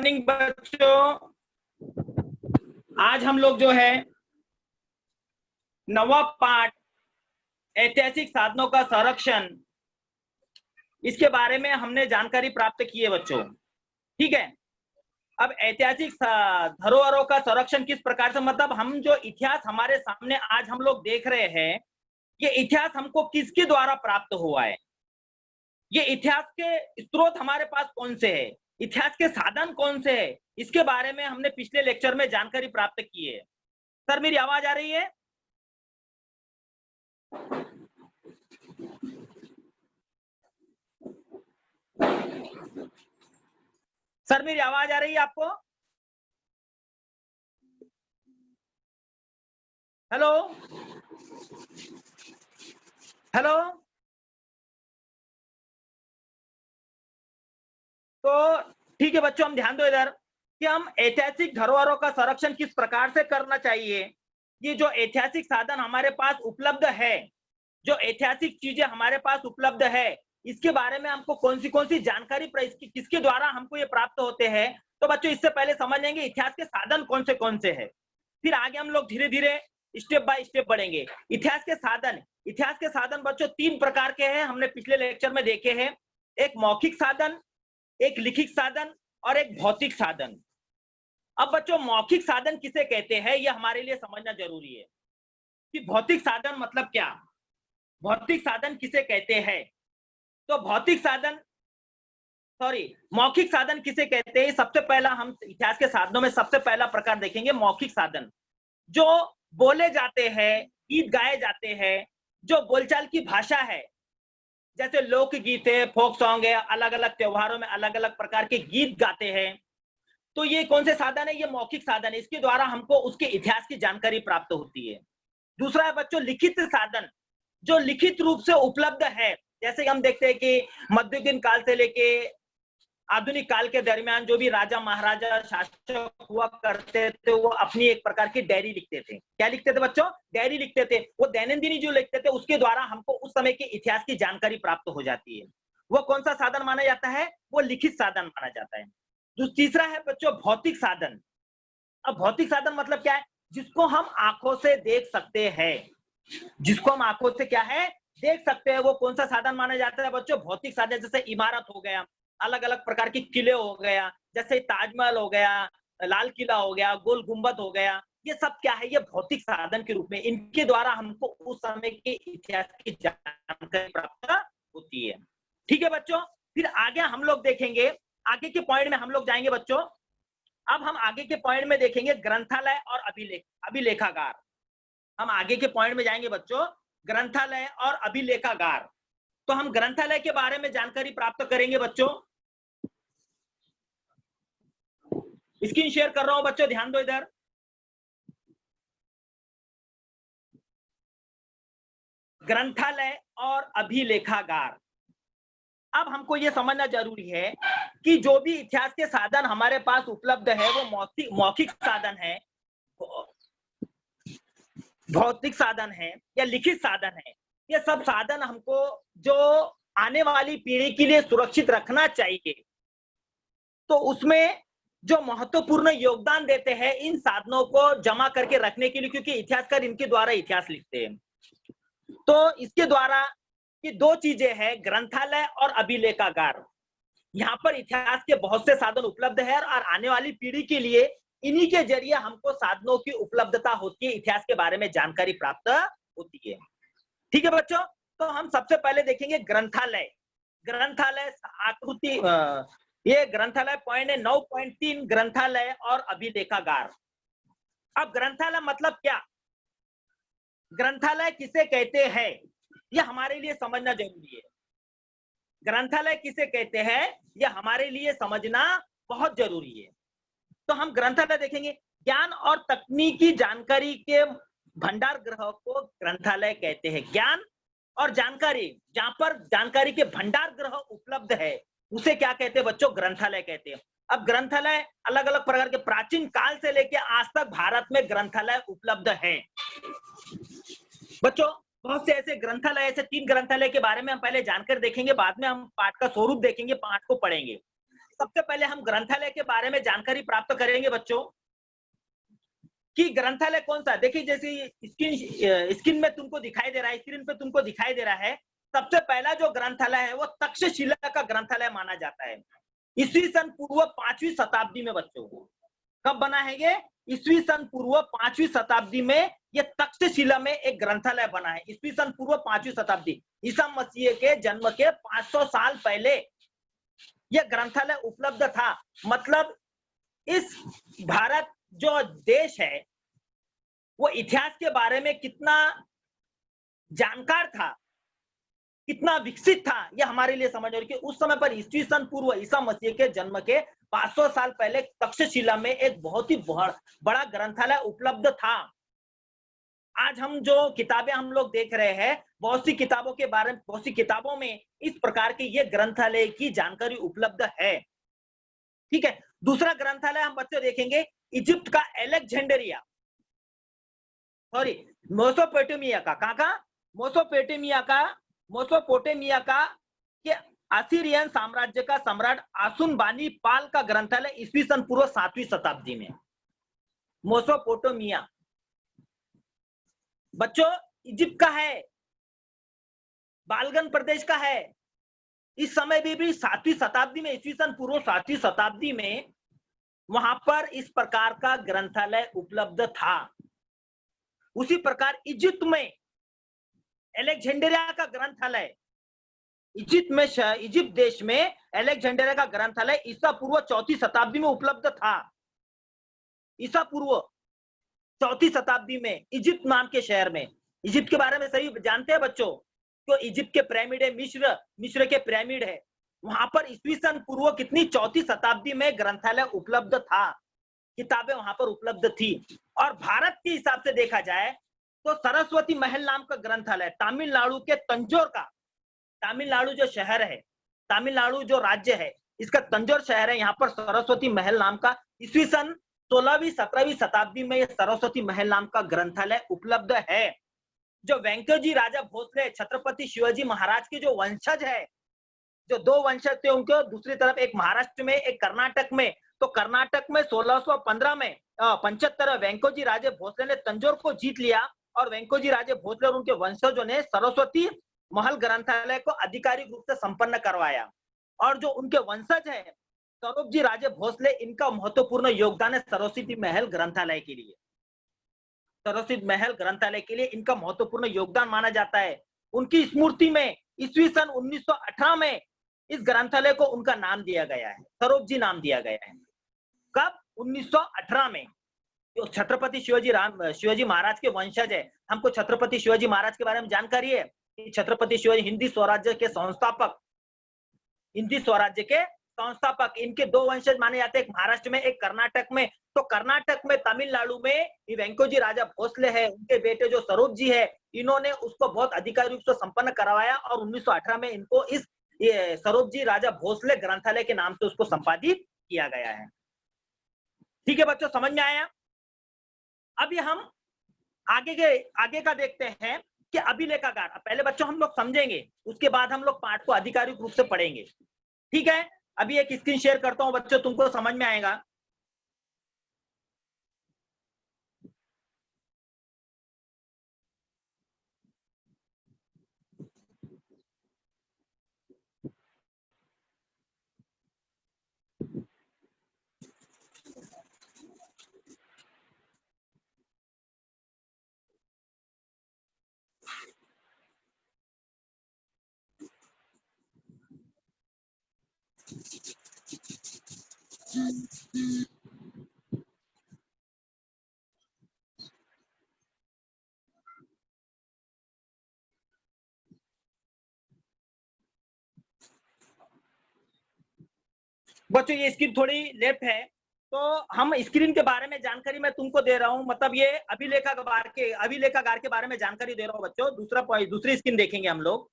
Morning बच्चों, आज हम लोग जो है नवा पाठ ऐतिहासिक साधनों का संरक्षण, इसके बारे में हमने जानकारी प्राप्त की है बच्चों। ठीक है, अब ऐतिहासिक धरोहरों का संरक्षण किस प्रकार से, मतलब हम जो इतिहास हमारे सामने आज हम लोग देख रहे हैं, ये इतिहास हमको किसके द्वारा प्राप्त हुआ है, ये इतिहास के स्रोत हमारे पास कौन से है, इतिहास के साधन कौन से है, इसके बारे में हमने पिछले लेक्चर में जानकारी प्राप्त की है। सर मेरी आवाज आ रही है? सर मेरी आवाज आ रही है आपको? Hello hello. तो ठीक है बच्चों, हम ध्यान दो इधर कि हम ऐतिहासिक धरोहरों का संरक्षण किस प्रकार से करना चाहिए। ये जो ऐतिहासिक साधन हमारे पास उपलब्ध है, जो ऐतिहासिक चीजें हमारे पास उपलब्ध है, इसके बारे में हमको कौन सी जानकारी किसके द्वारा हमको ये प्राप्त होते हैं। तो बच्चों इससे पहले समझ लेंगे इतिहास के साधन कौन से हैं, फिर आगे हम लोग धीरे धीरे स्टेप बाय स्टेप बढ़ेंगे। इतिहास के साधन बच्चों तीन प्रकार के हैं, हमने पिछले लेक्चर में देखे हैं। एक मौखिक साधन, एक लिखित साधन और एक भौतिक साधन। अब बच्चों मौखिक साधन किसे कहते हैं, यह हमारे लिए समझना जरूरी है कि भौतिक साधन मतलब क्या, भौतिक साधन किसे कहते हैं। तो मौखिक साधन किसे कहते हैं। सबसे पहला हम इतिहास के साधनों में सबसे पहला प्रकार देखेंगे मौखिक साधन, जो बोले जाते हैं, गीत गाए जाते हैं, जो बोलचाल की भाषा है, जैसे लोकगीत है, फोक सॉन्ग है, अलग अलग त्योहारों में अलग अलग प्रकार के गीत गाते हैं। तो ये कौन से साधन है, ये मौखिक साधन है, इसके द्वारा हमको उसके इतिहास की जानकारी प्राप्त होती है। दूसरा है बच्चों लिखित साधन, जो लिखित रूप से उपलब्ध है, जैसे हम देखते हैं कि मध्ययुगीन काल से लेके आधुनिक काल के दरमियान जो भी राजा महाराजा शासक हुआ करते थे, वो अपनी एक प्रकार की डायरी लिखते थे। क्या लिखते थे बच्चों? डायरी लिखते थे। वो दैनंदिनी जो लिखते थे, उसके द्वारा हमको उस समय के इतिहास की जानकारी प्राप्त हो जाती है। वो कौन सा साधन माना जाता है? वो लिखित साधन माना जाता है। जो तीसरा है बच्चों भौतिक साधन। अब भौतिक साधन मतलब क्या है? जिसको हम आंखों से देख सकते हैं, जिसको हम आंखों से क्या है देख सकते हैं, वो कौन सा साधन माना जाता है बच्चों? भौतिक साधन। जैसे इमारत हो गया, अलग अलग प्रकार के किले हो गया, जैसे ताजमहल हो गया, लाल किला हो गया, गोल गुंबद हो गया, ये सब क्या है, ये भौतिक साधन के रूप में, इनके द्वारा हमको उस समय के इतिहास की जानकारी प्राप्त होती है। ठीक है बच्चों, फिर आगे हम लोग देखेंगे, आगे के पॉइंट में हम लोग जाएंगे बच्चों। अब हम आगे के पॉइंट में देखेंगे ग्रंथालय और अभिलेखागार। हम आगे के पॉइंट में जाएंगे बच्चों, ग्रंथालय और अभिलेखागार। तो हम ग्रंथालय के बारे में जानकारी प्राप्त करेंगे बच्चों। स्क्रीन शेयर कर रहा हूं बच्चों, ध्यान दो इधर। ग्रंथालय और अभिलेखागार। अब हमको यह समझना जरूरी है कि जो भी इतिहास के साधन हमारे पास उपलब्ध है, वो मौखिक साधन है, भौतिक साधन है या लिखित साधन है। ये सब साधन हमको जो आने वाली पीढ़ी के लिए सुरक्षित रखना चाहिए, तो उसमें जो महत्वपूर्ण योगदान देते हैं इन साधनों को जमा करके रखने के लिए, क्योंकि इतिहासकार इनके द्वारा इतिहास लिखते हैं। तो इसके द्वारा ये दो चीजें हैं, ग्रंथालय और अभिलेखागार। यहाँ पर इतिहास के बहुत से साधन उपलब्ध है और आने वाली पीढ़ी के लिए इन्हीं के जरिए हमको साधनों की उपलब्धता होती है, इतिहास के बारे में जानकारी प्राप्त होती है। ठीक है बच्चों, तो हम सबसे पहले देखेंगे ग्रंथालय। ग्रंथालय आकृति, ये ग्रंथालय पॉइंट है 9.3, ग्रंथालय और अभिलेखागार। अब ग्रंथालय मतलब क्या, ग्रंथालय किसे कहते हैं, यह हमारे लिए समझना जरूरी है। ग्रंथालय किसे कहते हैं, यह हमारे लिए समझना बहुत जरूरी है। तो हम ग्रंथालय देखेंगे, ज्ञान और तकनीकी जानकारी के भंडार गृह को ग्रंथालय कहते हैं। ज्ञान और जानकारी, जहां पर जानकारी के भंडार गृह उपलब्ध है, उसे क्या कहते हैं बच्चों? ग्रंथालय कहते हैं। अब ग्रंथालय अलग अलग प्रकार के, प्राचीन काल से लेकर आज तक भारत में ग्रंथालय उपलब्ध है बच्चों। बहुत से ऐसे ग्रंथालय, ऐसे 3 ग्रंथालय के बारे में हम पहले जानकर देखेंगे, बाद में हम पाठ का स्वरूप देखेंगे, पाठ को पढ़ेंगे। सबसे पहले हम ग्रंथालय के बारे में जानकारी प्राप्त करेंगे बच्चों कि ग्रंथालय कौन सा। देखिए जैसे स्क्रीन में तुमको दिखाई दे रहा है, स्क्रीन पे तुमको दिखाई दे रहा है, सबसे पहला जो ग्रंथालय है वो तक्षशिला का ग्रंथालय माना जाता है। ईस्वी सन पूर्व 5वीं शताब्दी में बच्चों, कब बना है ये? ईस्वी सन पूर्व 5वीं शताब्दी में ये तक्षशिला में एक ग्रंथालय बना है। ईस्वी सन पूर्व 5वीं शताब्दी, ईसा मसीह के जन्म के 500 साल पहले यह ग्रंथालय उपलब्ध था। मतलब इस भारत जो देश है वो इतिहास के बारे में कितना जानकार था, कितना विकसित था, यह हमारे लिए समझ रही कि उस समय पर ईस्वी सन पूर्व ईसा मसीह के जन्म के 500 साल पहले तक्षशिला में एक बहुत ही बड़ा ग्रंथालय उपलब्ध था। आज हम जो किताबें हम लोग देख रहे हैं, बहुत सी किताबों के बारे में, बहुत सी किताबों में इस प्रकार के ये ग्रंथालय की जानकारी उपलब्ध है। ठीक है, दूसरा ग्रंथालय हम बच्चे देखेंगे इजिप्ट का एलेक्जेंड्रिया, सॉरी मेसोपोटामिया का, कहां का? मेसोपोटामिया का के असीरियन साम्राज्य का सम्राट आसुरबानीपाल का ग्रंथालय ईस्वी सन पूर्व 7वीं शताब्दी में। मेसोपोटामिया बच्चों इजिप्ट का है, बालगन प्रदेश का है। इस समय भी 7वीं शताब्दी में, ईस्वी सन पूर्व 7वीं शताब्दी में वहां पर इस प्रकार का ग्रंथालय उपलब्ध था। उसी प्रकार इजिप्ट में एलेक्जेंड्रिया का ग्रंथालय, इजिप्ट देश में एलेक्जेंड्रिया का ग्रंथालय ईसा पूर्व 4वीं शताब्दी में उपलब्ध था। ईसा पूर्व 4वीं शताब्दी में इजिप्ट नाम के शहर में। इजिप्ट के बारे में सही जानते हैं बच्चों? तो इजिप्ट के पिरामिड है, मिस्र के पिरामिड है, वहां पर ईस्वी सन पूर्व कितनी 4वीं शताब्दी में ग्रंथालय उपलब्ध था, किताबें वहां पर उपलब्ध थी। और भारत के हिसाब से देखा जाए तो सरस्वती महल नाम का ग्रंथालय तमिलनाडु के तंजौर का, तमिलनाडु जो शहर है, तमिलनाडु जो राज्य है, इसका तंजौर शहर है, यहाँ पर सरस्वती महल नाम का ईस्वी सन 16वीं 17वीं शताब्दी में यह सरस्वती महल नाम का ग्रंथालय उपलब्ध है। जो वेंकटजी राजा भोसले छत्रपति शिवाजी महाराज के जो वंशज है, जो दो वंशज थे उनके, दूसरी तरफ एक महाराष्ट्र में एक कर्नाटक में, तो कर्नाटक में 1615 में 75 वेंकटजी राजे भोसले ने तंजौर को जीत लिया और वेंकटजी राजे भोसले और उनके वंशजों ने सरस्वती महल ग्रंथालय को आधिकारिक रूप से संपन्न करवाया। और जो उनके वंशज है सरोबजी राजे भोसले, इनका महत्वपूर्ण योगदान है सरस्वती महल ग्रंथालय के लिए। सरस्वती महल ग्रंथालय के लिए इनका महत्वपूर्ण योगदान माना जाता है। उनकी स्मृति में ईस्वी सन 1918 में इस ग्रंथालय को उनका नाम दिया गया है, सरोबजी नाम दिया गया है। कब? 1918 में। जो छत्रपति शिवाजी महाराज के वंशज है, हमको छत्रपति शिवाजी महाराज के बारे में जानकारी है कि छत्रपति शिवाजी हिंदी स्वराज्य के संस्थापक, इनके दो वंशज माने जाते हैं, एक महाराष्ट्र में एक कर्नाटक में। तो कर्नाटक में तमिलनाडु में वेंकटजी राजा भोसले है, उनके बेटे जो सरोज जी है, इन्होंने उसको बहुत आधिकारिक रूप से संपन्न करवाया और 1918 में इनको इस सरोबजी राजा भोसले ग्रंथालय के नाम से उसको संपादित किया गया है। ठीक है बच्चों, समझ में आया? अभी हम आगे का देखते हैं कि अभिलेखागार। पहले बच्चों हम लोग समझेंगे, उसके बाद हम लोग पाठ को आधिकारिक रूप से पढ़ेंगे। ठीक है, अभी एक स्क्रीन शेयर करता हूं बच्चों, तुमको समझ में आएगा। बच्चों ये स्क्रीन थोड़ी लेफ्ट है, तो हम स्क्रीन के बारे में जानकारी मैं तुमको दे रहा हूं। मतलब ये अभिलेखागार के बारे में जानकारी दे रहा हूं बच्चों। दूसरी स्क्रीन देखेंगे हम लोग।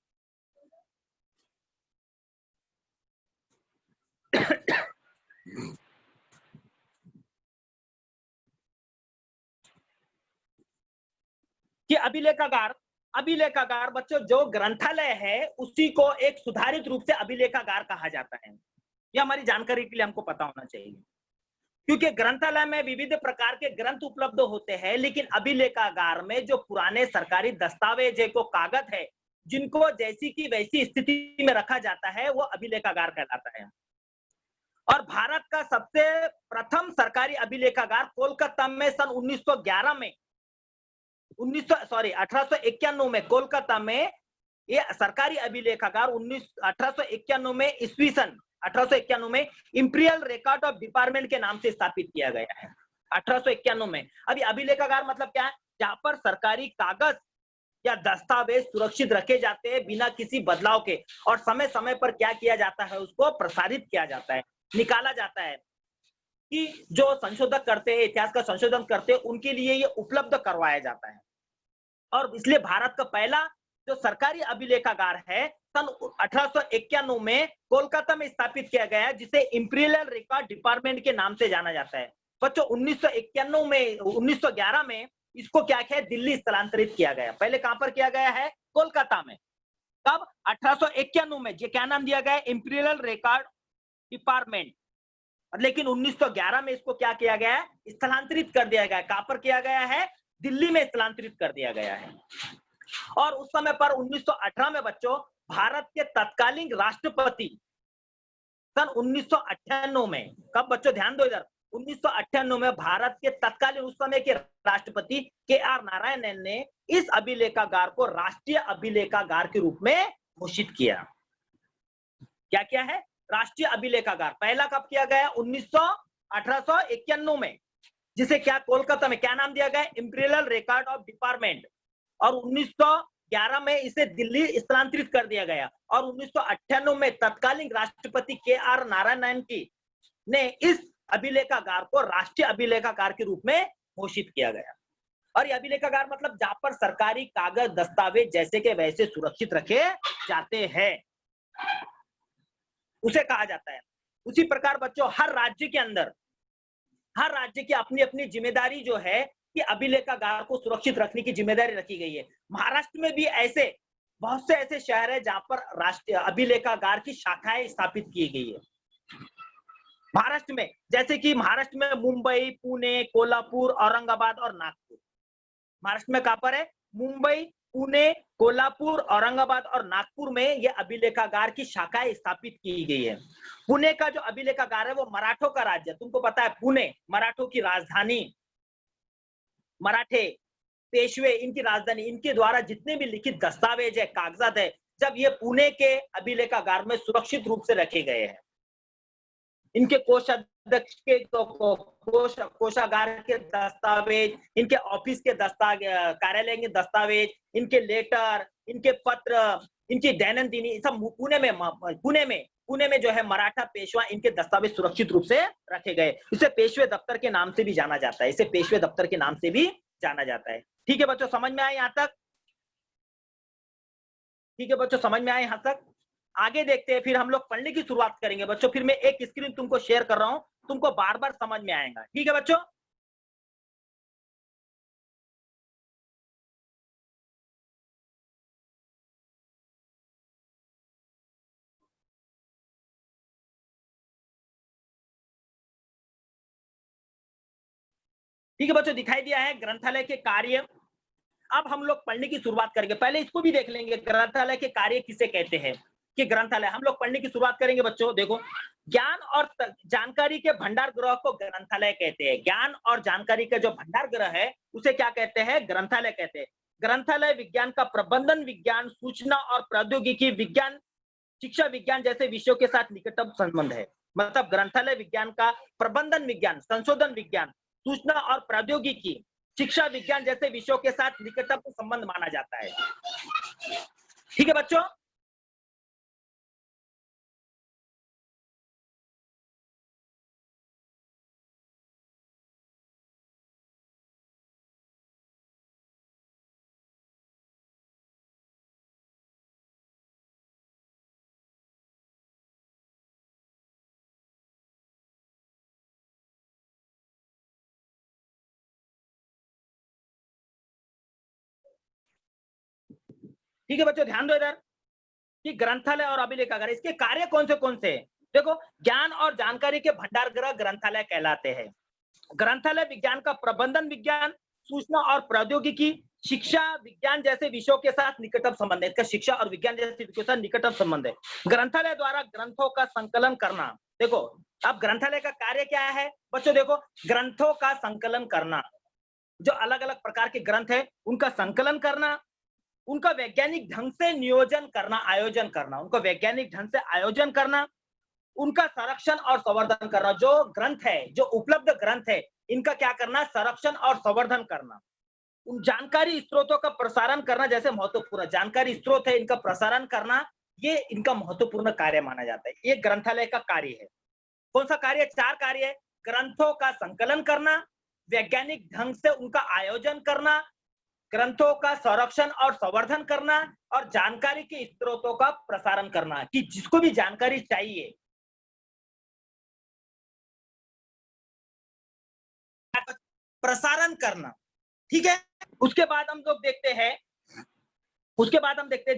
कि अभिलेखागार बच्चों जो ग्रंथालय है उसी को एक सुधारित रूप से अभिलेखागार कहा जाता है। यह हमारी जानकारी के लिए हमको पता होना चाहिए, क्योंकि ग्रंथालय में विविध प्रकार के ग्रंथ उपलब्ध होते हैं, लेकिन अभिलेखागार में जो पुराने सरकारी दस्तावेज है, को कागज है, जिनको जैसी की वैसी स्थिति में रखा जाता है, वो अभिलेखागार कहलाता है। और भारत का सबसे प्रथम सरकारी अभिलेखागार कोलकाता में सन 1911 में 1891 में कोलकाता में ये सरकारी अभिलेखागार 1891 में ईस्वी सन 1891 में इंपीरियल रिकॉर्ड ऑफ डिपार्टमेंट के नाम से स्थापित किया गया है। 1891 में। अभी अभिलेखागार मतलब क्या है? जहां पर सरकारी कागज या दस्तावेज सुरक्षित रखे जाते हैं बिना किसी बदलाव के, और समय समय पर क्या किया जाता है, उसको प्रसारित किया जाता है, निकाला जाता है, कि जो संशोधक करते हैं, इतिहास का संशोधन करते हैं, उनके लिए ये उपलब्ध करवाया जाता है। और इसलिए भारत का पहला जो सरकारी अभिलेखागार है सन 1891 में कोलकाता में स्थापित किया गया, जिसे इंपीरियल रिकॉर्ड डिपार्टमेंट के नाम से जाना जाता है। बच्चों 1911 में इसको क्या किया, दिल्ली स्थलांतरित किया गया। पहले कहां पर किया गया है? कोलकाता में। तब 1891 में ये क्या नाम दिया गया? Imperial record department. लेकिन 1911 में इसको क्या किया गया है? स्थलांतरित कर दिया गया। कहां पर किया गया है? दिल्ली में स्थलांतरित कर दिया गया है। और उस समय पर 1918 में बच्चों भारत के तत्कालीन राष्ट्रपति सन 1998 में, कब बच्चों ध्यान दो इधर, 1998 में भारत के तत्कालीन उस समय के राष्ट्रपति KR नारायणन ने इस अभिलेखागार को राष्ट्रीय अभिलेखागार के रूप में घोषित किया। क्या किया है? राष्ट्रीय अभिलेखागार। पहला कब किया गया? 1891 में, जिसे क्या कोलकाता में क्या नाम दिया गया? Imperial record of department. और 1911 में इसे दिल्ली स्थानांतरित कर दिया गया। और 1998 में तत्कालीन राष्ट्रपति KR नारायणन ने इस अभिलेखागार को राष्ट्रीय अभिलेखागार के रूप में घोषित किया गया। और ये अभिलेखागार मतलब जहां पर सरकारी कागज दस्तावेज जैसे के वैसे सुरक्षित रखे जाते हैं, उसे कहा जाता है। उसी प्रकार बच्चों हर राज्य के अंदर, हर राज्य की अपनी अपनी जिम्मेदारी जो है कि अभिलेखागार को सुरक्षित रखने की जिम्मेदारी रखी गई है। महाराष्ट्र में भी ऐसे बहुत से ऐसे शहर है जहां पर राष्ट्रीय अभिलेखागार की शाखाएं स्थापित की गई है। महाराष्ट्र में, जैसे कि महाराष्ट्र में मुंबई, पुणे, कोल्हापुर, औरंगाबाद और नागपुर। महाराष्ट्र में कहां पर है? मुंबई, पुणे, कोल्हापुर, औरंगाबाद और नागपुर में ये अभिलेखागार की शाखाएं स्थापित की गई है। पुणे का जो अभिलेखागार है वो मराठों का राज्य, तुमको पता है, पुणे मराठों की राजधानी, मराठे पेशवे इनकी राजधानी, इनके द्वारा जितने भी लिखित दस्तावेज है, कागजात है, जब ये पुणे के अभिलेखागार में सुरक्षित रूप से रखे गए हैं, इनके कोषाध्यक्ष के कोषागार के दस्तावेज, इनके ऑफिस के कार्यालय के दस्तावेज, इनके लेटर, इनके पत्र, इनकी दैनंदिनी, सब पुणे में जो है मराठा पेशवा, इनके दस्तावेज सुरक्षित रूप से रखे गए। इसे पेशवे दफ्तर के नाम से भी जाना जाता है, इसे पेशवे दफ्तर के नाम से भी जाना जाता है। ठीक है बच्चों, समझ में आए यहां तक? ठीक है बच्चों, समझ में आए यहां तक? आगे देखते हैं, फिर हम लोग पढ़ने की शुरुआत करेंगे बच्चों। फिर मैं एक स्क्रीन तुमको शेयर कर रहा हूं, तुमको बार बार समझ में आएगा। ठीक है बच्चों? ठीक है बच्चों, दिखाई दिया है ग्रंथालय के कार्य। अब हम लोग पढ़ने की शुरुआत करेंगे। पहले इसको भी देख लेंगे, ग्रंथालय के कार्य किसे कहते हैं। कि ग्रंथालय, हम लोग पढ़ने की शुरुआत करेंगे बच्चों। देखो, ज्ञान और जानकारी के भंडार गृह को ग्रंथालय कहते हैं। ज्ञान और जानकारी का जो भंडार गृह है उसे क्या कहते हैं? ग्रंथालय कहते हैं। ग्रंथालय विज्ञान का प्रबंधन विज्ञान, सूचना और प्रौद्योगिकी विज्ञान, शिक्षा विज्ञान जैसे विषयों के साथ निकटतम संबंध है। मतलब ग्रंथालय विज्ञान का प्रबंधन विज्ञान, संशोधन विज्ञान, सूचना और प्रौद्योगिकी, शिक्षा विज्ञान जैसे विषयों के साथ निकटतम संबंध माना जाता है। ठीक है बच्चों? ठीक है बच्चों, ध्यान दो इधर कि ग्रंथालय और अभिलेखागार, इसके कार्य कौन से हैं? देखो, ज्ञान और जानकारी के भंडार गृह ग्रंथालय कहलाते हैं। ग्रंथालय विज्ञान का प्रबंधन विज्ञान, सूचना और प्रौद्योगिकी, शिक्षा विज्ञान जैसे विषयों के साथ निकटतम संबंध है। इसका शिक्षा और विज्ञान जैसे विषयों के साथ निकटतम संबंध है। ग्रंथालय द्वारा ग्रंथों का संकलन करना। देखो, अब ग्रंथालय का कार्य क्या है बच्चों? देखो, ग्रंथों का संकलन करना, जो अलग अलग प्रकार के ग्रंथ है उनका संकलन करना, उनका वैज्ञानिक ढंग से नियोजन करना, आयोजन करना, उनका वैज्ञानिक ढंग से आयोजन करना, उनका संरक्षण और संवर्धन करना। जो ग्रंथ है, जो उपलब्ध ग्रंथ है, इनका क्या करना? संरक्षण और संवर्धन करना। उन जानकारी स्रोतों का प्रसारण करना, जैसे महत्वपूर्ण जानकारी स्रोत है इनका प्रसारण करना, ये इनका महत्वपूर्ण कार्य माना जाता है। ये ग्रंथालय का कार्य है। कौन सा कार्य? 4 कार्य है। ग्रंथों का संकलन करना, वैज्ञानिक ढंग से उनका आयोजन करना, ग्रंथों का संरक्षण और संवर्धन करना, और जानकारी के स्रोतों का प्रसारण करना, कि जिसको भी जानकारी चाहिए प्रसारण करना। ठीक है। उसके बाद हम लोग देखते हैं,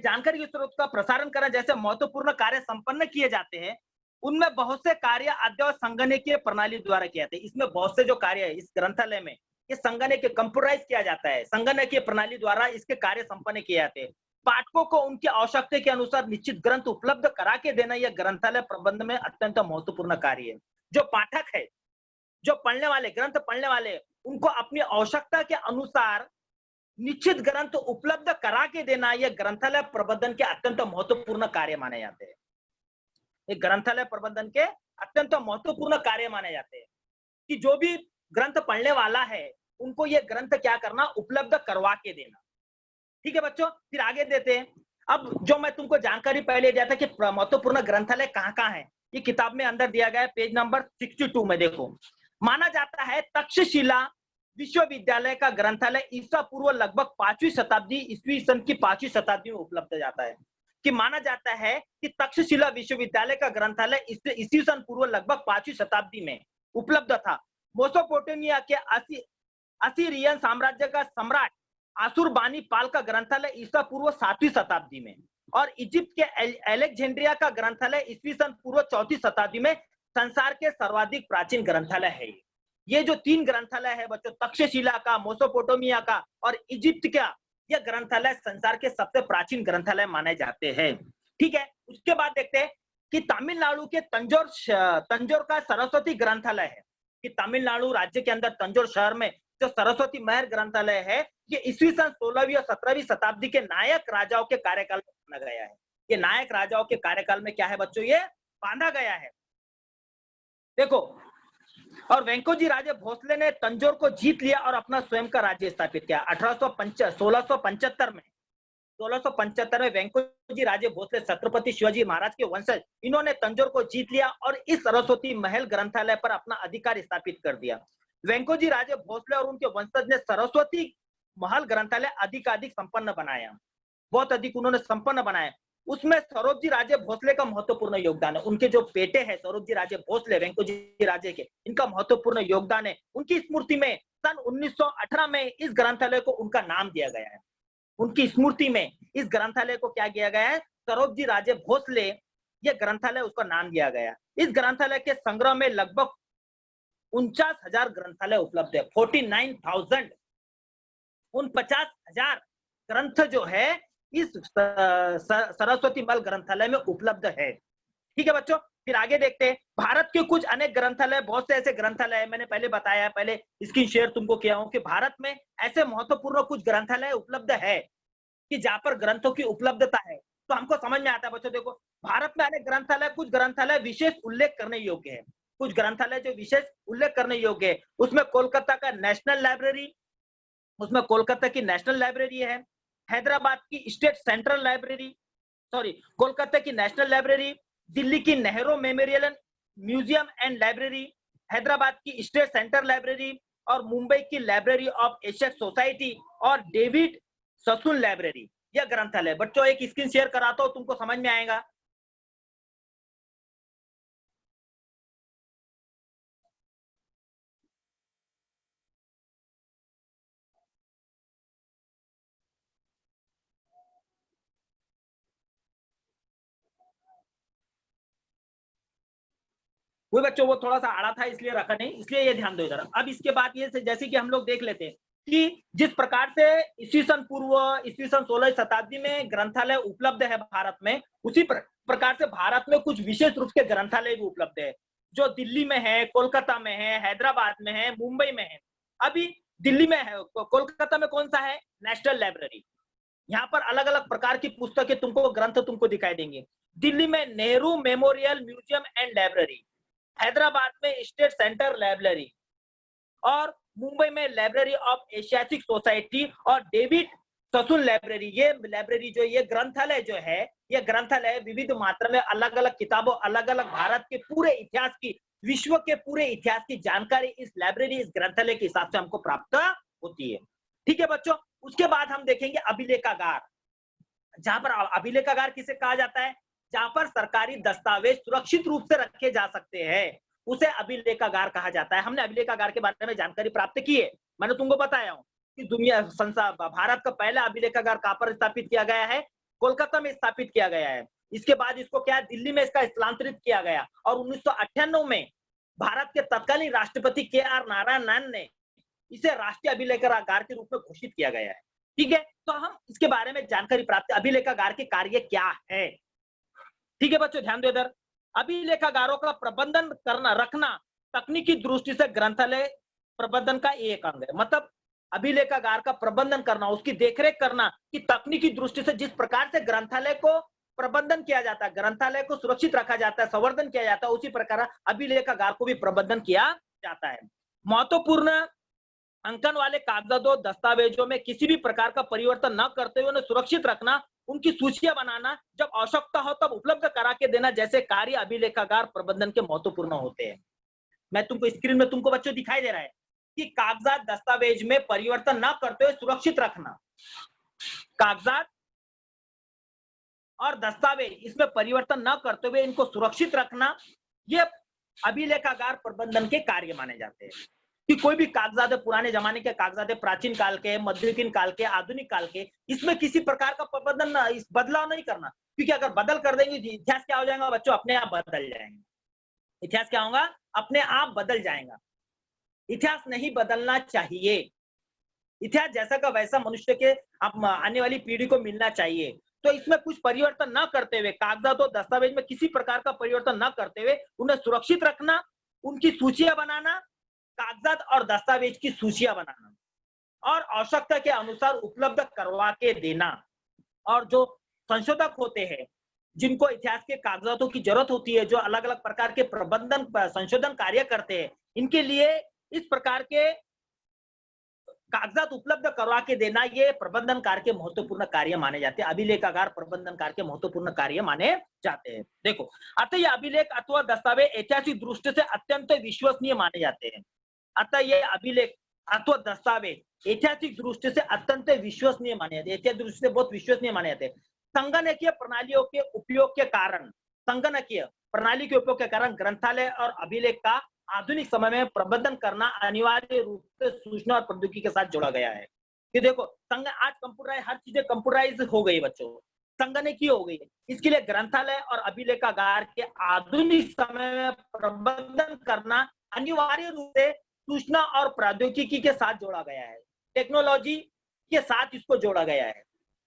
जानकारी के स्रोत का प्रसारण करना, जैसे महत्वपूर्ण कार्य संपन्न किए जाते हैं, उनमें बहुत से कार्य अद्यतन संगणकीय प्रणाली द्वारा किए जाते हैं। इसमें बहुत से जो कार्य है इस ग्रंथालय में, ये संगणकीय कंप्यूटराइज किया जाता है, संगणकीय प्रणाली द्वारा इसके कार्य संपन्न किए जाते हैं। पाठकों को उनकी आवश्यकता के अनुसार निश्चित ग्रंथ उपलब्ध करा के देना, यह ग्रंथालय प्रबंध में अत्यंत महत्वपूर्ण कार्य है। जो पाठक है, जो पढ़ने वाले, ग्रंथ पढ़ने वाले, उनको अपनी आवश्यकता के अनुसार निश्चित ग्रंथ उपलब्ध करा के देना, यह ग्रंथालय प्रबंधन के अत्यंत महत्वपूर्ण कार्य माने जाते हैं। ये ग्रंथालय प्रबंधन के अत्यंत महत्वपूर्ण कार्य माने जाते हैं, कि जो भी ग्रंथ पढ़ने वाला है उनको ये ग्रंथ क्या करना? उपलब्ध करवा के देना। ठीक है बच्चों, फिर आगे देते हैं। अब जो मैं तुमको जानकारी पहले दिया था कि महत्वपूर्ण ग्रंथालय कहाँ कहाँ है, ये किताब में अंदर दिया गया है, पेज नंबर 62 में। देखो, माना जाता है तक्षशिला विश्वविद्यालय का ग्रंथालय ईसा पूर्व लगभग 5वीं शताब्दी, ईस्वी सन की 5वीं शताब्दी में उपलब्ध जाता है। कि माना जाता है कि तक्षशिला विश्वविद्यालय का ग्रंथालय ईस्वी सन पूर्व लगभग 5वीं शताब्दी में उपलब्ध था। मेसोपोटामिया के असीरियन साम्राज्य का सम्राट आसुरबानीपाल का ग्रंथालय ईसा पूर्व 7वीं शताब्दी में, और इजिप्ट के अलेक्जेंड्रिया का ग्रंथालय ईस्वी सन पूर्व 4वीं शताब्दी में संसार के सर्वाधिक प्राचीन ग्रंथालय है। ये जो 3 ग्रंथालय है बच्चों, तक्षशिला का, मेसोपोटामिया का और इजिप्ट का, यह ग्रंथालय संसार के सबसे प्राचीन ग्रंथालय माने जाते हैं। ठीक है। उसके बाद देखते हैं कि तमिलनाडु के तंजौर का सरस्वती ग्रंथालय है, कि तमिलनाडु राज्य के अंदर तंजौर शहर में जो सरस्वती महल ग्रंथालय है, ये ईस्वी सन 16वीं और 17वीं शताब्दी के नायक राजाओं के कार्यकाल में बना गया है। ये नायक राजाओं के कार्यकाल में क्या है बच्चों? ये बांधा गया है। देखो, और वेंकोजी राजे भोसले ने तंजौर को जीत लिया और अपना स्वयं का राज्य स्थापित किया। 1675 में 1675 में वेंकोजी राजे भोसले छत्रपति शिवाजी महाराज के वंशज, इन्होंने तंजौर को जीत लिया और इस सरस्वती महल ग्रंथालय पर अपना अधिकार स्थापित कर दिया। वेंकोजी राजे भोसले और उनके वंशज ने सरस्वती महल ग्रंथालय अधिकाधिक संपन्न बनाया, बहुत अधिक उन्होंने संपन्न बनाया। उसमें सौरभ जी राजे भोसले का महत्वपूर्ण योगदान है। उनके जो बेटे हैं सौरभ जी राजे भोसले, वेंकोजी राजे के, इनका महत्वपूर्ण योगदान है। उनकी स्मृति में सन 1918 में इस ग्रंथालय को उनका नाम दिया गया है। उनकी स्मृति में इस ग्रंथालय को क्या किया गया है? सौरभ जी राजे भोसले, यह ग्रंथालय उसका नाम दिया गया। इस ग्रंथालय के संग्रह में लगभग 49,000 ग्रंथालय उपलब्ध है। 49,000, 49,000 ग्रंथ जो है इस सरस्वती महल ग्रंथालय में उपलब्ध है। ठीक है बच्चों, फिर आगे देखते हैं। भारत के कुछ अनेक ग्रंथालय, बहुत से ऐसे ग्रंथालय है, मैंने पहले बताया, पहले स्क्रीन शेयर तुमको किया हूं कि भारत में ऐसे महत्वपूर्ण कुछ ग्रंथालय उपलब्ध है कि जहां पर ग्रंथों की उपलब्धता है, तो हमको समझ में आता है बच्चों। देखो, भारत में अनेक ग्रंथालय, कुछ ग्रंथालय विशेष उल्लेख करने योग्य है, कुछ ग्रंथालय जो विशेष उल्लेख करने योग्य है। उसमें कोलकाता का नेशनल लाइब्रेरी, उसमें कोलकाता की नेशनल लाइब्रेरी है, हैदराबाद की state central library, sorry, Kolkata की नेशनल लाइब्रेरी, दिल्ली की Nehru memorial museum and library, Hyderabad की स्टेट सेंट्रल लाइब्रेरी, और मुंबई की लाइब्रेरी ऑफ एशियन सोसाइटी और डेविड ससुन लाइब्रेरी। यह ग्रंथालय बच्चों, एक स्क्रीन शेयर कराता हूं, तुमको समझ में आएगा। वही बच्चों वो थोड़ा सा आड़ा था इसलिए रखा नहीं, इसलिए ये ध्यान दो इधर। अब इसके बाद ये जैसे कि हम लोग देख लेते हैं कि जिस प्रकार से ईस्वीसन पूर्व ईस्वीसन 16वीं शताब्दी में ग्रंथालय उपलब्ध है भारत में, उसी प्रकार से भारत में कुछ विशेष रूप के ग्रंथालय भी उपलब्ध है, जो दिल्ली में है, कोलकाता में है, हैदराबाद में है, मुंबई में है। अभी दिल्ली में है, कोलकाता में कौन सा है? National library. यहाँ पर अलग अलग प्रकार की पुस्तकें तुमको, ग्रंथ तुमको दिखाई देंगे। दिल्ली में Nehru memorial museum and library, Hyderabad में स्टेट सेंटर लाइब्रेरी, और मुंबई में लाइब्रेरी ऑफ एशियाटिक सोसाइटी और डेविड ससुन लाइब्रेरी। ये लाइब्रेरी जो ये ग्रंथालय जो है, ये ग्रंथालय विविध मात्रा में अलग अलग किताबों, अलग अलग भारत के पूरे इतिहास की, विश्व के पूरे इतिहास की जानकारी इस लाइब्रेरी, इस ग्रंथालय के हिसाब से हमको प्राप्त होती है। ठीक है बच्चों। उसके बाद हम देखेंगे अभिलेखागार, जहां पर अभिलेखागार किसे कहा जाता है? जहां पर सरकारी दस्तावेज सुरक्षित रूप से रखे जा सकते हैं, उसे अभिलेखागार कहा जाता है। हमने अभिलेखागार के बारे में जानकारी प्राप्त की है। मैंने तुमको बताया हूं कि दुनिया संसार भारत का पहला अभिलेखागार कहां पर स्थापित किया गया है? कोलकाता में स्थापित किया गया है। इसके बाद इसको क्या दिल्ली में इसका स्थलांतरित किया गया, और 1998 में भारत के तत्कालीन राष्ट्रपति KR नारायणन ने इसे राष्ट्रीय अभिलेखागार के रूप में घोषित किया गया है। ठीक है, तो हम इसके बारे में जानकारी प्राप्त, अभिलेखागार के कार्य क्या है। ठीक है बच्चों, ध्यान दो इधर। अभिलेखागारों का प्रबंधन करना, रखना तकनीकी दृष्टि से ग्रंथालय प्रबंधन का एक अंग है। मतलब अभिलेखागार का प्रबंधन करना, उसकी देखरेख करना कि तकनीकी दृष्टि से जिस प्रकार से ग्रंथालय को प्रबंधन किया जाता है, ग्रंथालय को सुरक्षित रखा जाता है, संवर्धन किया जाता है, उसी प्रकार अभिलेखागार को भी प्रबंधन किया जाता है। महत्वपूर्ण अंकन वाले कागजातों, दस्तावेजों में किसी भी प्रकार का परिवर्तन न करते हुए उन्हें सुरक्षित रखना, उनकी सूचियां बनाना, जब आवश्यकता हो तब उपलब्ध करा के देना, जैसे कार्य अभिलेखागार प्रबंधन के महत्वपूर्ण होते हैं। मैं तुमको स्क्रीन में तुमको बच्चों दिखाई दे रहा है कि कागजात दस्तावेज में परिवर्तन न करते हुए सुरक्षित रखना, कागजात और दस्तावेज इसमें परिवर्तन न करते हुए इनको सुरक्षित रखना, ये अभिलेखागार प्रबंधन के कार्य माने जाते हैं। कि कोई भी कागजात, पुराने जमाने के कागजात, प्राचीन काल के, मध्ययुगीन काल के, आधुनिक काल के, इसमें किसी प्रकार का प्रबंधन, इस बदलाव नहीं करना, क्योंकि अगर बदल कर देंगे इतिहास क्या हो जाएगा बच्चों? अपने आप बदल जाएंगे। इतिहास क्या होगा? अपने आप बदल जाएगा। इतिहास नहीं बदलना चाहिए। इतिहास जैसा का वैसा मनुष्य के आने वाली पीढ़ी को मिलना चाहिए। तो इसमें कुछ परिवर्तन न करते हुए, कागजात और दस्तावेज में किसी प्रकार का परिवर्तन न करते हुए उन्हें सुरक्षित रखना, उनकी सूचियां बनाना, कागजात और दस्तावेज की सूचियां बनाना, और आवश्यकता के अनुसार उपलब्ध करवा के देना। और जो संशोधक होते हैं, जिनको इतिहास के कागजातों की जरूरत होती है, जो अलग अलग प्रकार के प्रबंधन संशोधन कार्य करते हैं, इनके लिए इस प्रकार के कागजात उपलब्ध करवा के देना, ये प्रबंधन कार्य के महत्वपूर्ण कार्य माने जाते हैं। अभिलेखागार प्रबंधन कार्य के महत्वपूर्ण कार्य माने जाते हैं। देखो, अतः ये अभिलेख अथवा दस्तावेज ऐतिहासिक दृष्टि से अत्यंत विश्वसनीय माने जाते हैं। अतः ये अभिलेख अथवा दस्तावेज ऐतिहासिक दृष्टि से अत्यंत विश्वसनीय माने जाते हैं, ऐतिहासिक दृष्टि से बहुत विश्वसनीय माने जाते हैं। संगणकीय प्रणालियों के उपयोग के कारण, संगणकीय प्रणाली के उपयोग के कारण ग्रंथालय और अभिलेख का आधुनिक समय में प्रबंधन करना अनिवार्य रूप से सूचना और प्रौद्योगिकी के साथ जोड़ा गया है। कि देखो, आज कंप्यूटराइज, हर चीजें कंप्यूटराइज हो गई बच्चों, संगणकीय हो गई है। इसके लिए ग्रंथालय और अभिलेखागार के आधुनिक समय में प्रबंधन करना अनिवार्य रूप से सूचना और प्रौद्योगिकी के साथ जोड़ा गया है, टेक्नोलॉजी के साथ इसको जोड़ा गया है।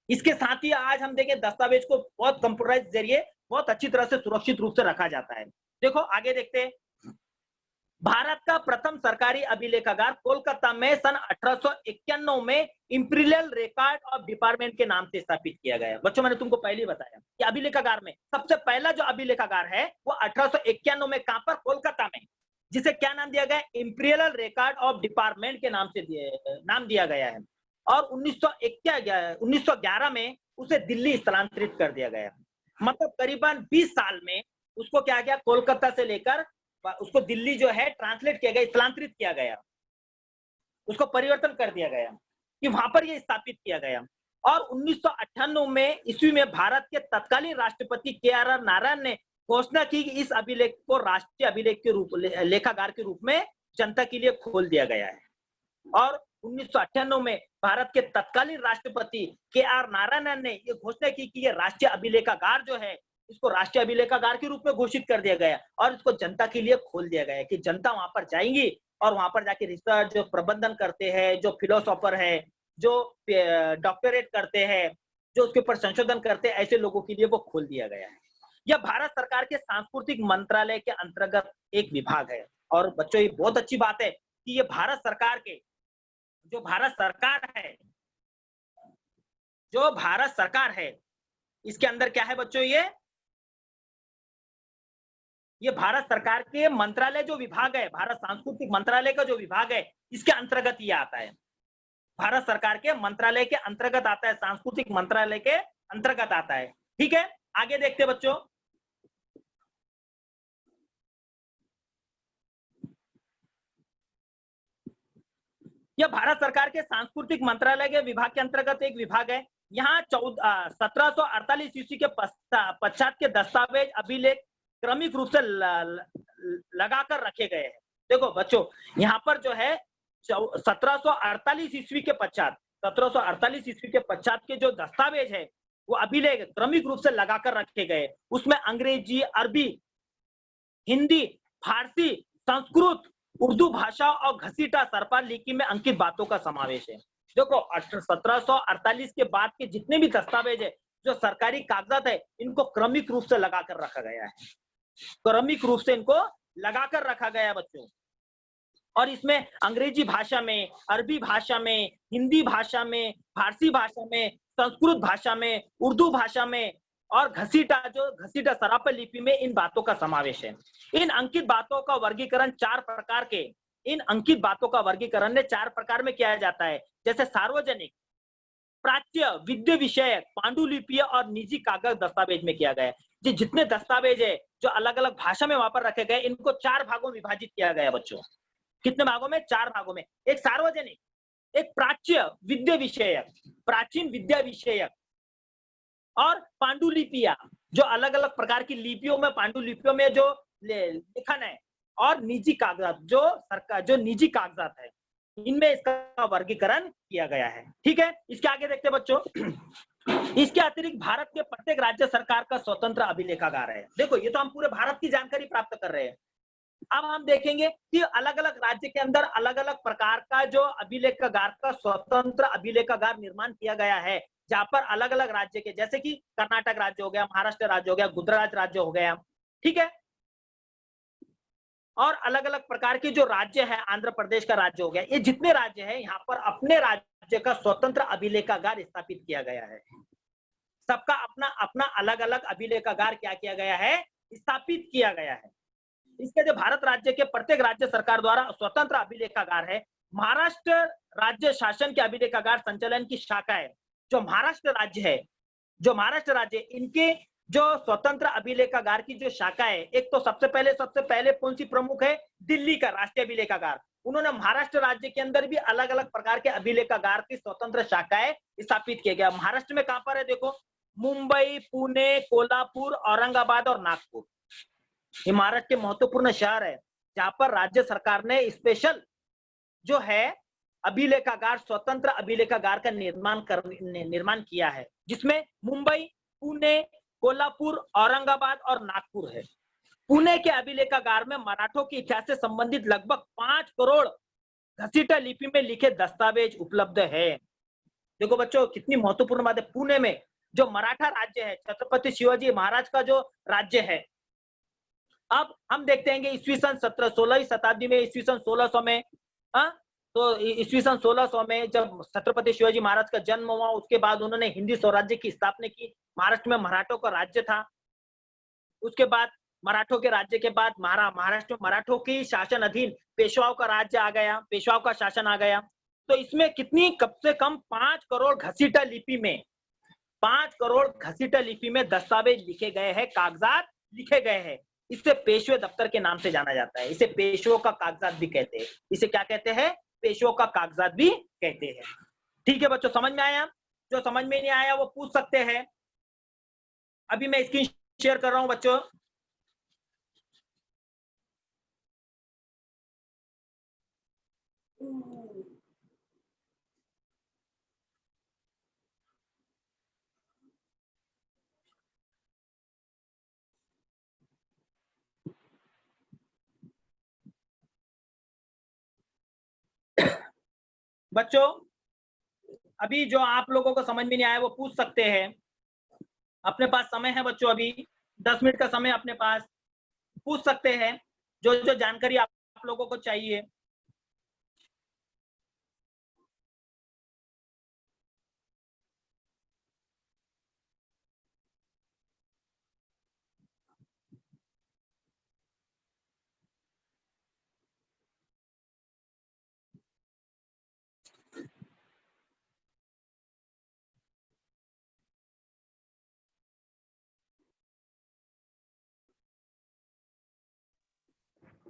इसके साथ ही आज हम देखें, दस्तावेज को बहुत कंप्यूटराइज जरिए बहुत अच्छी तरह से सुरक्षित रूप से रखा जाता है। देखो आगे देखते हैं। भारत का प्रथम सरकारी अभिलेखागार कोलकाता में सन 1891 में इंपीरियल रिकॉर्ड ऑफ डिपार्टमेंट के नाम से स्थापित किया गया। बच्चों, मैंने तुमको पहले ही बताया कि अभिलेखागार में सबसे पहला जो अभिलेखागार है वो 1891 में कहां पर? कोलकाता में, जिसे क्या नाम दिया गया? इंपीरियल रिकॉर्ड ऑफ डिपार्टमेंट के नाम से नाम दिया गया है। और 1911 में उसे दिल्ली स्थलांतरित कर दिया गया। मतलब करीबन 20 साल में उसको क्या किया? कोलकाता से लेकर उसको दिल्ली जो है ट्रांसलेट किया गया, स्थलांतरित किया गया, उसको परिवर्तन कर दिया गया कि वहां पर ये स्थापित किया गया। और 1998 में ईस्वी में भारत के तत्कालीन राष्ट्रपति KR नारायण ने घोषणा की कि इस अभिलेख को राष्ट्रीय अभिलेख के रूप, लेखागार के रूप में जनता के लिए खोल दिया गया है। और 1998 में भारत के तत्कालीन राष्ट्रपति KR नारायणन ने ये घोषणा की कि ये राष्ट्रीय अभिलेखागार जो है इसको राष्ट्रीय अभिलेखागार के रूप में घोषित कर दिया गया और इसको जनता के लिए खोल दिया गया कि जनता वहां पर जाएंगी और वहां पर जाके रिसर्च जो प्रबंधन करते हैं, जो फिलोसोफर है, जो डॉक्टरेट करते हैं, जो उसके ऊपर संशोधन करते हैं, ऐसे लोगों के लिए वो खोल दिया गया है। यह भारत सरकार के सांस्कृतिक मंत्रालय के अंतर्गत एक विभाग है। और बच्चों ये बहुत अच्छी बात है कि ये भारत सरकार के जो भारत सरकार है जो भारत सरकार है इसके अंदर क्या है बच्चों, ये भारत सरकार के मंत्रालय जो विभाग है, भारत सांस्कृतिक मंत्रालय का जो विभाग है, इसके अंतर्गत ये आता है। भारत सरकार के मंत्रालय के अंतर्गत आता है, सांस्कृतिक मंत्रालय के अंतर्गत आता है। ठीक है, आगे देखते हैं बच्चों। यह भारत सरकार के सांस्कृतिक मंत्रालय के विभाग के अंतर्गत एक विभाग है। यहाँ 1748 ईस्वी के पश्चात के दस्तावेज अभिलेख क्रमिक रूप से लगाकर रखे गए हैं। देखो बच्चों, यहाँ पर जो है 1748 ईस्वी के पश्चात 1748 ईस्वी के पश्चात के जो दस्तावेज है वो अभिलेख क्रमिक रूप से लगाकर रखे गए। उसमें अंग्रेजी, अरबी, हिंदी, फारसी, संस्कृत, उर्दू भाषा और घसीटा सरपाल लिपि में अंकित बातों का समावेश है। देखो 1748 के बाद के जितने भी दस्तावेज है, जो सरकारी कागजात है, इनको क्रमिक रूप से लगाकर रखा गया है। क्रमिक रूप से इनको लगाकर रखा गया है बच्चों। और इसमें अंग्रेजी भाषा में, अरबी भाषा में, हिंदी भाषा में, फारसी भाषा में, संस्कृत भाषा में, उर्दू भाषा में और घसीटा सरापा लिपि में इन बातों का समावेश है। इन अंकित बातों का वर्गीकरण ने 4 प्रकार में किया जाता है, जैसे सार्वजनिक, प्राच्य, विद्या विषयक, पांडुलिपि और निजी कागज दस्तावेज में किया गया है। जितने दस्तावेज है जो अलग अलग भाषा में वहां पर रखे गए, इनको 4 भागों में विभाजित किया गया है बच्चों। कितने भागों में? 4 भागों में। एक सार्वजनिक, एक प्राच्य विद्या विषयक, प्राचीन विद्या विषयक और पांडुलिपियां, जो अलग अलग प्रकार की लिपियों में, पांडुलिपियों में जो लेखन है, और निजी कागजात, जो निजी कागजात है, इनमें इसका वर्गीकरण किया गया है। ठीक है, इसके आगे देखते हैं बच्चों। इसके अतिरिक्त भारत के प्रत्येक राज्य सरकार का स्वतंत्र अभिलेखागार है। देखो ये तो हम पूरे भारत की जानकारी प्राप्त कर रहे हैं। अब हम देखेंगे कि अलग अलग राज्य के अंदर अलग अलग प्रकार का जो अभिलेखागार का स्वतंत्र अभिलेखागार निर्माण किया गया है, जहां पर अलग अलग राज्य के, जैसे कि कर्नाटक राज्य हो गया, महाराष्ट्र राज्य हो गया, गुजरात राज्य हो गया, ठीक है, और अलग अलग प्रकार के जो राज्य है, आंध्र प्रदेश का राज्य हो गया, ये जितने राज्य हैं यहाँ पर अपने राज्य का स्वतंत्र अभिलेखागार स्थापित किया गया है। सबका अपना अपना अलग अलग अभिलेखागार क्या किया गया है? स्थापित किया गया है। इसके जो भारत राज्य के प्रत्येक राज्य सरकार द्वारा स्वतंत्र अभिलेखागार है। महाराष्ट्र राज्य शासन के अभिलेखागार संचालन की शाखा है। जो महाराष्ट्र राज्य इनके जो स्वतंत्र अभिलेखागार की जो शाखा है, एक तो सबसे पहले कौन सी प्रमुख है? दिल्ली का राष्ट्रीय अभिलेखागार। उन्होंने महाराष्ट्र राज्य के अंदर भी अलग अलग प्रकार के अभिलेखागार की स्वतंत्र शाखाएं स्थापित किया गया। महाराष्ट्र में कहां पर है? देखो, मुंबई, पुणे, कोल्हापुर, औरंगाबाद और नागपुर। ये महाराष्ट्र के महत्वपूर्ण शहर है जहां पर राज्य सरकार ने स्पेशल जो है अभिलेखागार, स्वतंत्र अभिलेखागार का निर्माण किया है, जिसमें मुंबई, पुणे, कोल्हापुर, औरंगाबाद और नागपुर है। पुणे के अभिलेखागार में मराठों के इतिहास से संबंधित लगभग 5 करोड़ घसीटा लिपि में लिखे दस्तावेज उपलब्ध है। देखो बच्चों, कितनी महत्वपूर्ण बात है। पुणे में जो मराठा राज्य है, छत्रपति शिवाजी महाराज का जो राज्य है, अब हम देखते हैं कि ईस्वी सन 16वीं शताब्दी में, ईस्वी सन 1600 में, तो ईस्वी सन 1600 में जब छत्रपति शिवाजी महाराज का जन्म हुआ, उसके बाद उन्होंने हिंदी स्वराज्य की स्थापना की। महाराष्ट्र में मराठों का राज्य था। उसके बाद मराठों के राज्य के बाद महाराष्ट्र में मराठों की शासन अधीन पेशवाओं का राज्य आ गया, पेशवाओं का शासन आ गया। तो इसमें कितनी, कम से कम 5 करोड़ घसीटा लिपि में, 5 करोड़ घसीटा लिपि में दस्तावेज लिखे गए हैं, कागजात लिखे गए हैं। इसे पेशवे दफ्तर के नाम से जाना जाता है। इसे पेशवों का कागजात भी कहते हैं। इसे क्या कहते हैं? पेशवों का कागजात भी कहते हैं। ठीक है बच्चों, समझ में आया? जो समझ में नहीं आया वो पूछ सकते हैं। अभी मैं स्क्रीन शेयर कर रहा हूं बच्चों। बच्चों अभी जो आप लोगों को समझ में नहीं आया वो पूछ सकते हैं, अपने पास समय है बच्चों, अभी 10 मिनट का समय अपने पास, पूछ सकते हैं जो जो जानकारी आप लोगों को चाहिए।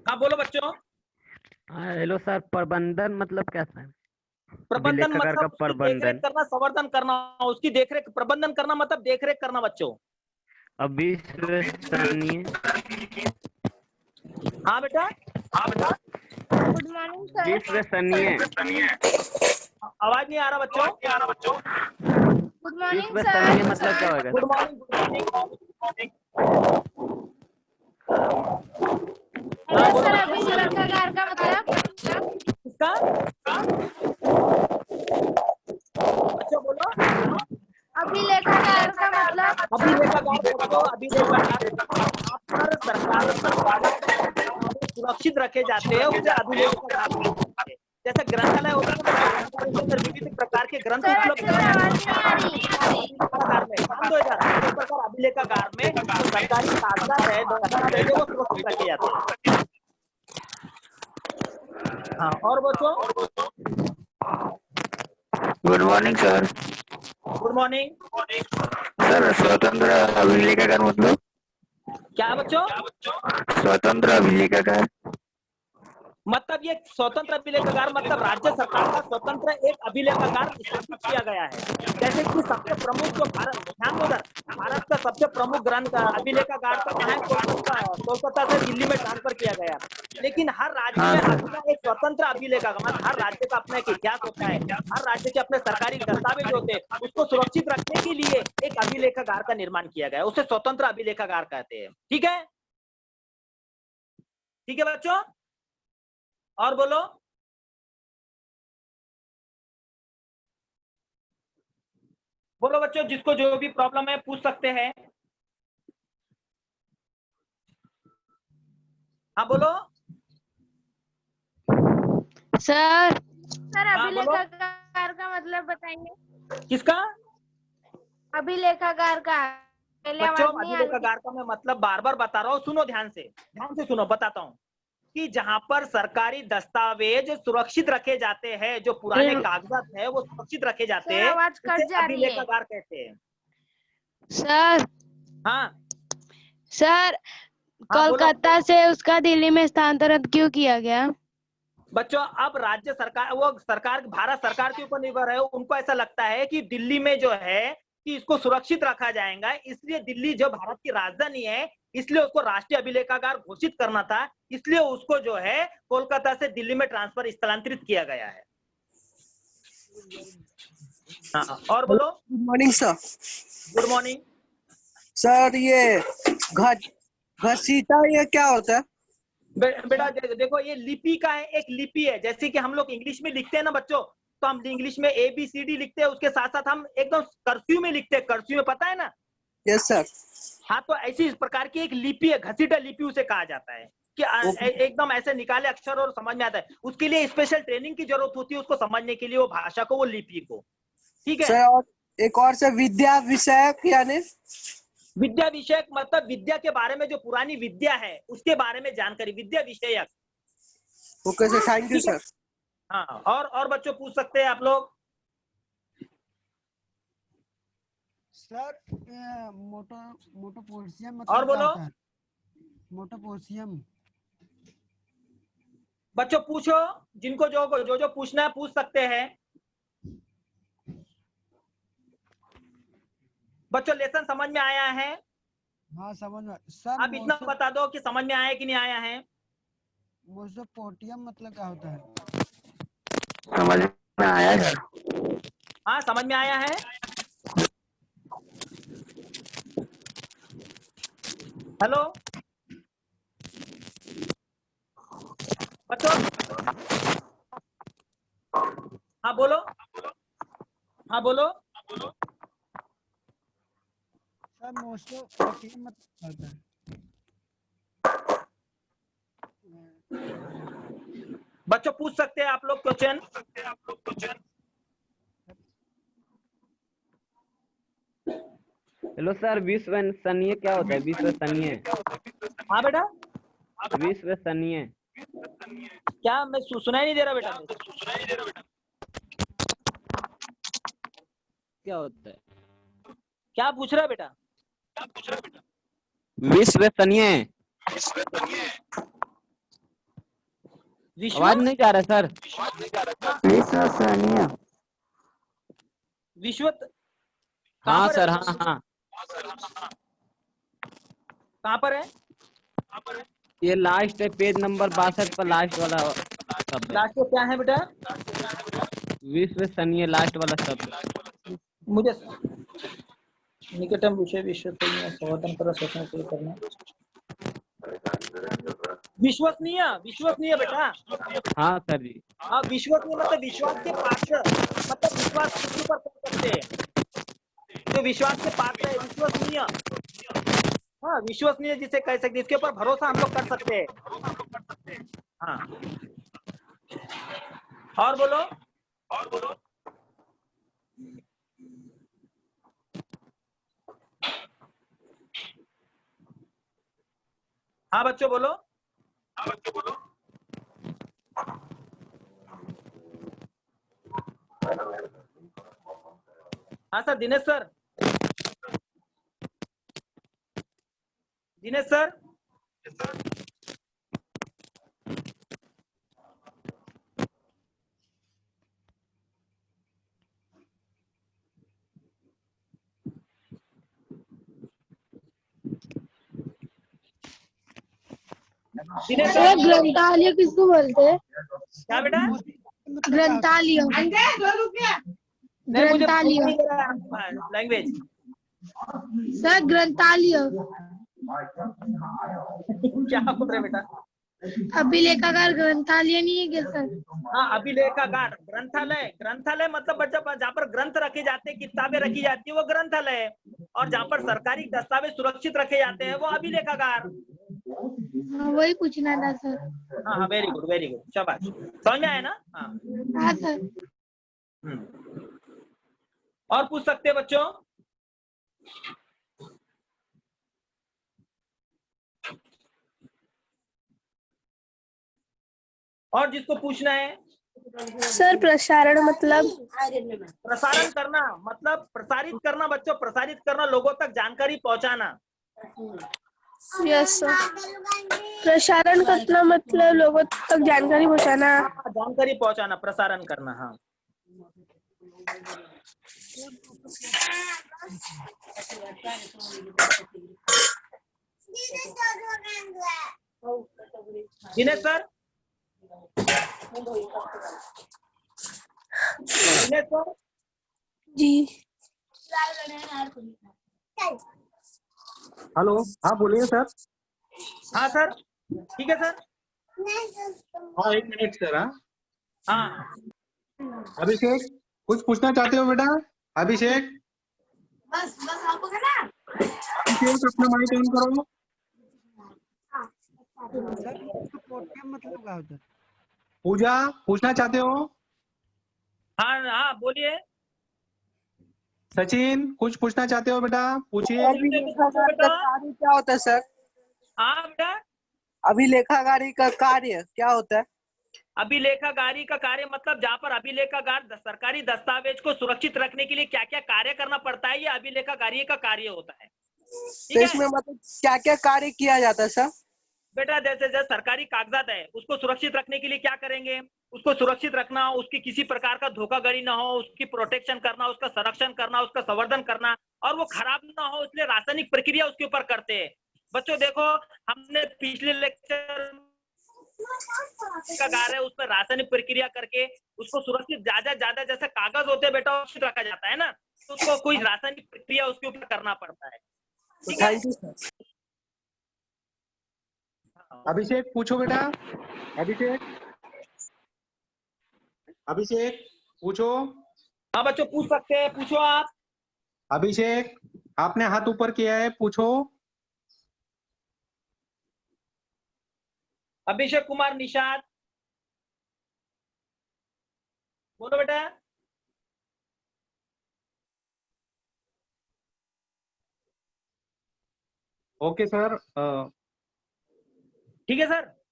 हाँ बोलो बच्चों। हेलो सर, प्रबंधन मतलब क्या सर? प्रबंधन अभिलेखागार का मतलब उसकी देखरेख प्रबंधन। करना, संवर्धन करना, उसकी देखरेख, प्रबंधन करना मतलब देखरेख करना बच्चों। अविश्वसनीय। हाँ बेटा। Good morning sir. विश्वसनीय। आवाज नहीं आ रहा बच्चों। गुड मॉर्निंग विश्वसनीय सर। मतलब क्या होगा? Good morning, good morning. Hello sir, अभिलेखागार का मतलब? किसका? बच्चों बोलो। अभिलेखागार का मतलब? अभिलेखागार बच्चों, अभिलेखागार जहाँ पर सरकारी दस्तावेज सुरक्षित रखे जाते हैं उसे अभिलेखागार कहते हैं। जैसे ग्रंथालय होता है ना बच्चों, ग्रंथालय के अंदर विविध प्रकार के ग्रंथ सर उपलब्ध अच्छे से आवाज नहीं आ रही। अभिलेखागार में शांत हो इधर। इस प्रकार अभिलेखागार में जो सरकारी कागजात है, दस्तावेज है, वो सुरक्षित रखे जाते हैं। हाँ और बच्चों। Good morning sir. Good morning sir स्वतंत्र अभिलेखागार मतलब? क्या बच्चों? स्वतंत्र अभिलेखागार मतलब ये स्वतंत्र अभिलेखागार मतलब राज्य सरकार का स्वतंत्र एक अभिलेखागार स्थापित किया गया है। जैसे कि सबसे प्रमुख जो भारत, ध्यान दो उधर, भारत का सबसे प्रमुख ग्रंथ अभिलेखागार तो कहाँ है? कोलकाता से दिल्ली में ट्रांसफर किया गया। लेकिन हर राज्य हाँ में सर। अपना एक स्वतंत्र अभिलेखागार, मतलब हर राज्य का अपना एक इतिहास होता है, हर राज्य के अपने सरकारी दस्तावेज होते हैं, उसको सुरक्षित रखने के लिए एक अभिलेखागार का निर्माण किया गया, उसे स्वतंत्र अभिलेखागार कहते हैं। ठीक है, ठीक है बच्चों, और बोलो। बोलो बच्चों, जिसको जो भी प्रॉब्लम है पूछ सकते हैं। हाँ बोलो। सर हाँ बोलो। अभिलेखागार का मतलब बताएंगे? किसका? अभिलेखागार का पहले बच्चों आवाज नहीं आ रही थी। अभिलेखागार का मैं मतलब बार बार बता रहा हूँ, सुनो ध्यान से सुनो, बताता हूँ कि जहां पर सरकारी दस्तावेज सुरक्षित रखे जाते हैं, जो पुराने कागजात है वो सुरक्षित रखे जाते सर हैं, आवाज उसे कट जा रही है। अभिलेखागार कहते हैं। सर हाँ सर हाँ बोलो। कोलकाता से उसका दिल्ली में स्थानांतरण क्यों किया गया? बच्चों अब राज्य सरकार, वो सरकार, भारत सरकार के ऊपर निर्भर है। उनको ऐसा लगता है कि दिल्ली में जो है कि इसको सुरक्षित रखा जाएगा, इसलिए दिल्ली जो भारत की राजधानी है, इसलिए उसको राष्ट्रीय अभिलेखागार घोषित करना था, इसलिए उसको जो है कोलकाता से दिल्ली में ट्रांसफर, स्थलांतरित किया गया है। हाँ और बोलो। Good morning sir. Good morning sir ये घसीटा ये क्या होता है? बेटा देखो, ये लिपि का है, एक लिपि है। जैसे कि हम लोग इंग्लिश में लिखते हैं ना बच्चों, तो हम इंग्लिश में ABCD लिखते हैं, उसके साथ साथ हम एकदम कर्सिव में लिखते हैं, कर्सिव में पता है ना? Yes sir. हाँ तो ऐसी इस प्रकार की एक लिपि है, घसीटा लिपि उसे कहा जाता है कि एकदम ऐसे निकाले अक्षर और समझ में आता है। उसके लिए स्पेशल ट्रेनिंग की जरूरत होती है उसको समझने के लिए, वो भाषा को, वो लिपि को। ठीक है सर और एक और सर विद्या विषयक यानी? विद्या विषयक मतलब विद्या के बारे में, जो पुरानी विद्या है उसके बारे में जानकारी, विद्या विषयक। Okay sir, thank you sir. हाँ और बच्चों पूछ सकते हैं आप लोग। सर मोटोपोर्शियम और मतलब क्या बोलो होता है? मोटोपोर्शियम। बच्चों पूछो, जिनको जो पूछना है पूछ सकते हैं। बच्चों लेसन समझ में आया है? हाँ समझ में सर। आप इतना बता दो कि समझ में आया कि नहीं आया है। मोसोपोटामियम मतलब क्या होता है? समझ में आया सर। हाँ समझ में आया है। हेलो बच्चों, हाँ बोलो, हाँ बोलो। सर मोस्टोपोटियम मतलब क्या होता है? बच्चों पूछ सकते हैं आप लोग क्वेश्चन। हेलो सर, विश्वसनीय क्या होता है? विश्वसनीय, हाँ बेटा, विश्वसनीय क्या मैं सुनाई नहीं दे रहा बेटा? क्या होता है? क्या पूछ रहा है बेटा? विश्वसनीय, विश्व आवाज नहीं जा रहा सर। विश्वसनीय। विश्व हाँ पर सर, है? हाँ हाँ, कहाँ पर है? ये लास्ट है, पेज नंबर 62 पर लास्ट वाला शब्द है। लास्ट में क्या है बेटा? विश्वसनीय, लास्ट वाला शब्द। मुझे निकटम विषय विश्वसनीय स्वतंत्र शोषण से करना। विश्वसनीय, विश्वसनीय बेटा। हाँ सर जी। हाँ, विश्वसनीय मतलब विश्वास के पात्र, मतलब विश्वास किसी पर कर सकते हैं, जो विश्वास के पात्र है, विश्वसनीय। हाँ, विश्वसनीय जिसे कह सकते, इसके ऊपर भरोसा हम लोग कर सकते हैं। हाँ, और बोलो। हाँ बच्चों बोलो। हाँ sir, Dinesh sir, Dinesh sir. Dinesh sir sir, ग्रंथालय किसको बोलते हैं? क्या बेटा? ग्रंथालय, नहीं, मुझे ग्रंथालय लैंग्वेज। सर, ग्रंथालय क्या बोल रहे बेटा? अभिलेखागार ग्रंथालय नहीं है क्या सर? हाँ, अभिलेखागार, ग्रंथालय, ग्रंथालय मतलब बच्चा जहाँ पर ग्रंथ रखे जाते हैं, किताबें रखी जाती है, वो ग्रंथालय है। और जहाँ पर सरकारी दस्तावेज सुरक्षित रखे जाते हैं, वो अभिलेखागार। हाँ, वही पूछना था सर। हाँ हाँ, वेरी गुड, शाबाश, समझ में आया ना? हाँ। हाँ सर। और पूछ सकते हैं बच्चों? और जिसको पूछना है? सर प्रसारण मतलब? प्रसारण करना मतलब प्रसारित करना बच्चों, प्रसारित करना, लोगों तक जानकारी पहुंचाना। Yes sir. प्रसारण करना मतलब लोगों तक जानकारी पहुंचाना। हाँ, जानकारी पहुंचाना, प्रसारण करना। हाँ, दिनेश सर, दिनेश सर जी। हेलो, हाँ बोलिए सर। हाँ सर, ठीक है सर। हाँ, एक मिनट सर। हाँ, हाँ, अभिषेक कुछ पूछना चाहते हो बेटा? अभिषेक, अभिषेक अपना माइक ऑन करो। सर मोस्टोपोटियम मतलब क्या होता है? पूजा पूछना चाहते हो? हाँ, हाँ बोलिए। सचिन कुछ पूछना चाहते हो बेटा? पूछिए। अभिलेखागार का कार्य क्या होता है सर? हाँ बेटा, अभिलेखागारी का कार्य क्या होता है? अभिलेखागारी का कार्य मतलब जहाँ पर अभिलेखागार सरकारी दस्तावेज को सुरक्षित रखने के लिए क्या क्या कार्य करना पड़ता है, ये अभिलेखागारी का कार्य होता है। ठीक तो है इसमें मतलब क्या क्या कार्य किया जाता है सर? बेटा, जैसे जैसे सरकारी कागजात है, उसको सुरक्षित रखने के लिए क्या करेंगे? उसको सुरक्षित रखना, उसकी किसी प्रकार का धोखाधड़ी ना हो, उसकी प्रोटेक्शन करना, उसका संरक्षण करना, उसका संवर्धन करना, और वो खराब ना हो, इसलिए रासायनिक प्रक्रिया उसके ऊपर करते हैं। बच्चों देखो, हमने पिछले लेक्चर का कार्य है, उसमें रासायनिक प्रक्रिया करके उसको सुरक्षित ज्यादा जैसे कागज होते हैं बेटा, सुरक्षित रखा जाता है ना, तो उसको कोई रासायनिक प्रक्रिया उसके ऊपर करना पड़ता है। ठीक है? Thank you sir. अभिषेक पूछो बेटा। अभिषेक, अभिषेक पूछो। हाँ बच्चों पूछ सकते हैं, पूछो आप। अभिषेक, आपने हाथ ऊपर किया है, पूछो। अभिषेक कुमार निषाद, बोलो बेटा। Okay sir. ठीक है सर।